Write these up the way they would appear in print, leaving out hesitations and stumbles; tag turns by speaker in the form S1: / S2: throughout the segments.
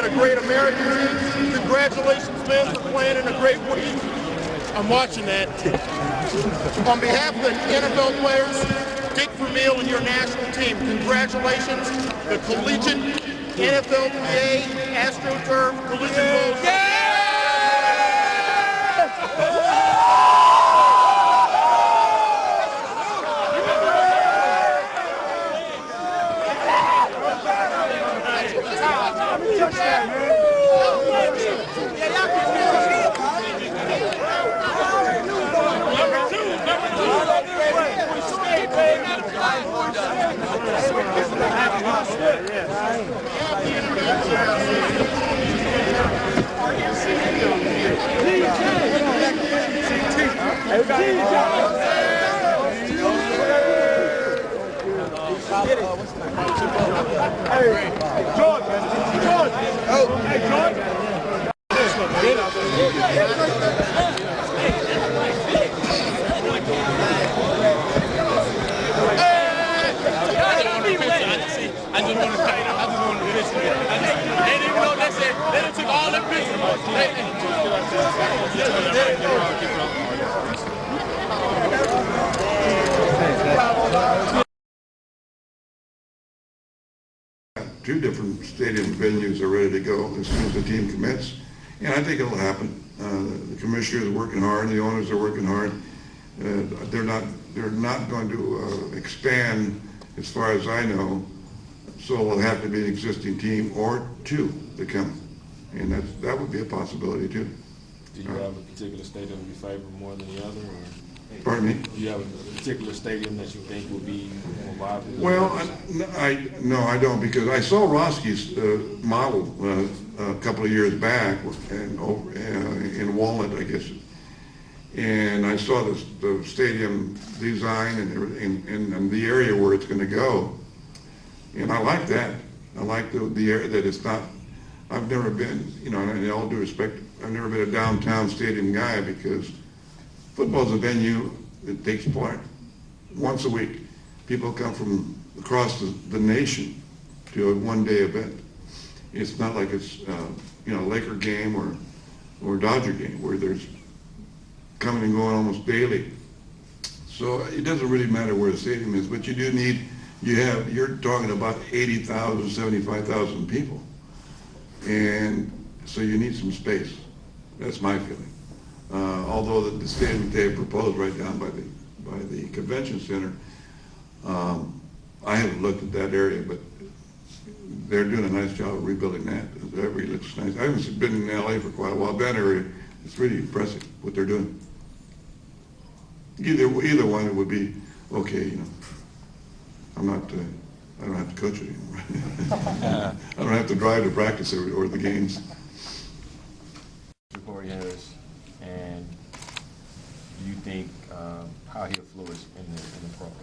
S1: got a great American team. Congratulations, man, for playing in a great week. I'm watching that. On behalf of the NFL players, Dick Vermeil and your national team, congratulations. The Collegiate NFLPA AstroTurf Collegiate Bowl Game.
S2: Two different stadium venues are ready to go as soon as the team commits, and I think it'll happen. The commissioner is working hard, the owners are working hard. They're not going to expand, as far as I know. So it'll have to be an existing team or two to come, and that would be a possibility too.
S3: Do you have a particular stadium you favor more than the other, or?
S2: Pardon me?
S3: Do you have a particular stadium that you think will be more viable?
S2: Well, no, I don't, because I saw Roski's model a couple of years back in Walnut, I guess, and I saw the stadium design and the area where it's going to go, and I like that. I like the area that it's not. I've never been, in all due respect, I've never been a downtown stadium guy, because football's a venue that takes part once a week. People come from across the nation to a one-day event. It's not like it's a Laker game or Dodger game where there's coming and going almost daily. So it doesn't really matter where the stadium is, but you do need, you're talking about 80,000, 75,000 people. And so you need some space. That's my feeling. Although the stadium they have proposed right down by the convention center, I haven't looked at that area, but they're doing a nice job of rebuilding that. That really looks nice. I haven't been in LA for quite a while. That area, it's really impressive what they're doing. Either one, it would be okay. I don't have to coach it anymore. I don't have to drive to practice or the games.
S3: JacoryHarris, and do you think how he'll flourish in the program?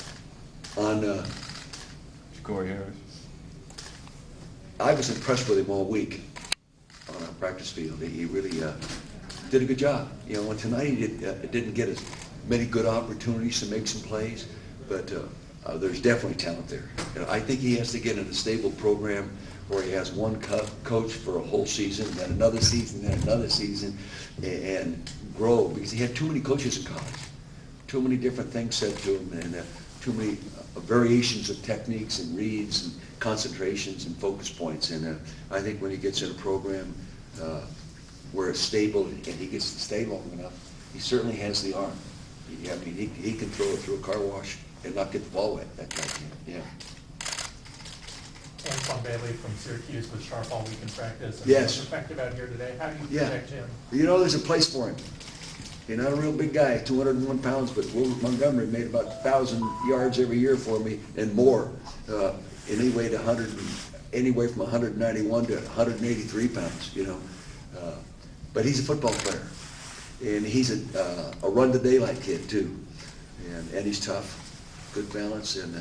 S4: On
S3: JacoryHarris?
S4: I was impressed with him all week on our practice field. He really did a good job. And tonight he didn't get as many good opportunities to make some plays, but there's definitely talent there. I think he has to get in a stable program where he has one coach for a whole season, then another season, then another season, and grow, because he had too many coaches in college. Too many different things said to him, and too many variations of techniques and reads and concentrations and focus points. And I think when he gets in a program where it's stable and he gets to stay long enough, he certainly has the arm. He can throw it through a car wash and not get the ball wet, that guy can. Yeah.
S5: Antoine Bailey from Syracuse was sharp all week in practice.
S4: Yes.
S5: He was effective out here today. How do you protect him?
S4: There's a place for him. He's not a real big guy, 201 pounds, but Wilbert Montgomery made about 1,000 yards every year for me and more. Anyway from 191 to 183 pounds, But he's a football player. And he's a run-to-daylight kid, too. And he's tough, good balance. And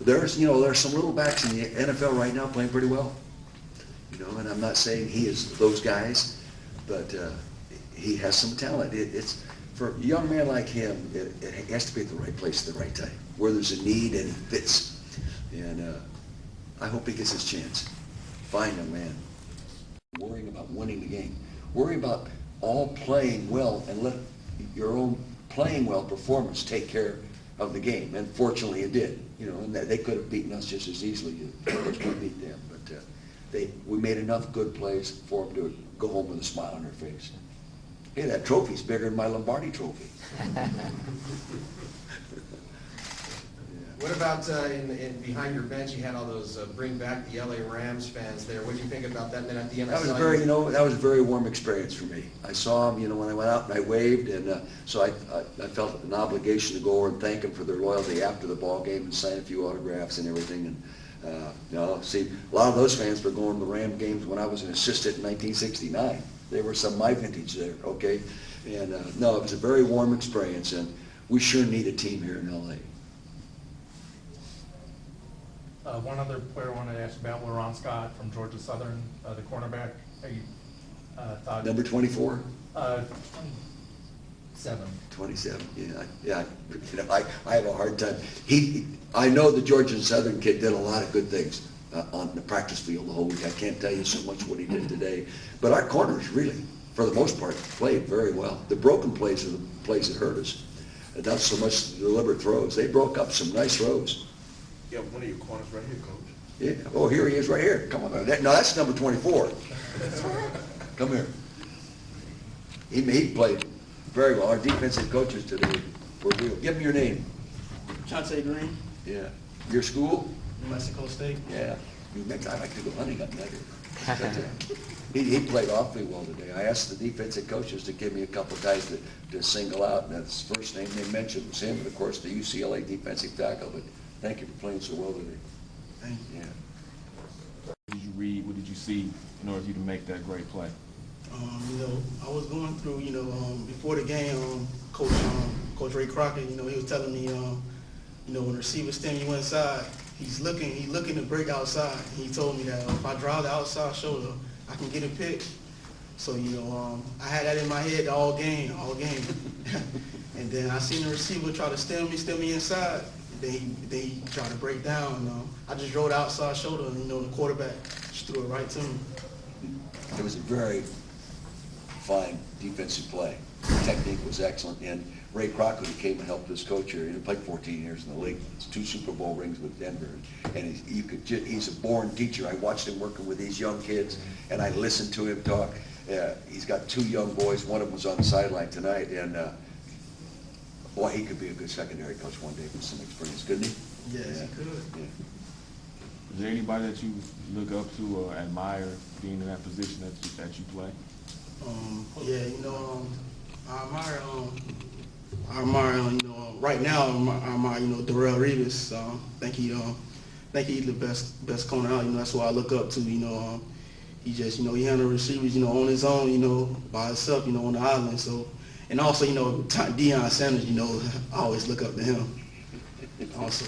S4: there's some little backs in the NFL right now playing pretty well. And I'm not saying he is those guys, but he has some talent. It's for a young man like him, it has to be at the right place at the right time, where there's a need and he fits. And I hope he gets his chance. Fine young man. worrying about winning the game. Worry about all playing well and let your own playing well performance take care of the game. And fortunately it did. You know, and they could have beaten us just as easily as we beat them. But we made enough good plays for them to go home with a smile on their face. Hey, that trophy's bigger than my Lombardi trophy.
S6: What about in behind your bench? You had all those bring back the LA Rams fans there. What do you think about that? And then at the end,
S4: That was that was a very warm experience for me. I saw them, when I went out and I waved, and so I felt an obligation to go over and thank them for their loyalty after the ball game and sign a few autographs and everything. And see, a lot of those fans were going to the Ram games when I was an assistant in 1969. They were some of my vintage there, okay? And no, it was a very warm experience, and we sure need a team here in LA.
S5: One other player I wanted to ask about, Laron Scott from Georgia Southern, the cornerback. Thought
S4: Number 24?
S5: 27.
S4: 27, yeah. I have a hard time. I know the Georgia Southern kid did a lot of good things on the practice field the whole week. I can't tell you so much what he did today. But our corners really, for the most part, played very well. The broken plays are the plays that hurt us. Not so much the deliberate throws. They broke up some nice throws.
S2: Yeah, one of your corners right here, Coach.
S4: Yeah. Oh, here he is right here. Come on. No, that's number 24. Come here. He played very well. Our defensive coaches today were real. Give me your name.
S7: Jonte Green,
S4: Yeah. Your school?
S7: New Mexico State.
S4: Yeah. New Mexico. I like to go hunting up there. He played awfully well today. I asked the defensive coaches to give me a couple guys to single out, and that's the first name they mentioned was him, and of course the UCLA defensive tackle. But thank you for playing so well today.
S7: Thank you.
S4: Yeah.
S3: What did you read? What did you see in order for you to make that great play?
S7: I was going through, before the game, Coach Ray Crockett, he was telling me, when the receiver's standing you inside, he's looking to break outside. He told me that if I drive the outside shoulder, I can get a pick. So, I had that in my head all game. And then I seen the receiver try to steal me inside. Then he tried to break down. I just drove the outside shoulder, and the quarterback just threw it right to me.
S4: It was a very fine defensive play. The technique was excellent, and Ray Crockett, who came and helped this coach here, he played 14 years in the league, 2 Super Bowl rings with Denver, and he's a born teacher. I watched him working with these young kids, and I listened to him talk. He's got 2 young boys. One of them was on the sideline tonight, and boy, he could be a good secondary coach one day with some experience, couldn't he?
S7: Yes, he could.
S4: Yeah.
S3: Is there anybody that you look up to or admire being in that position that you play?
S7: I admire, right now, I admire, Darrell Reeves. I think he's the best corner out. That's who I look up to. He just, he handles receivers, on his own, by himself, on the island. So, and also, Deion Sanders, I always look up to him. Also.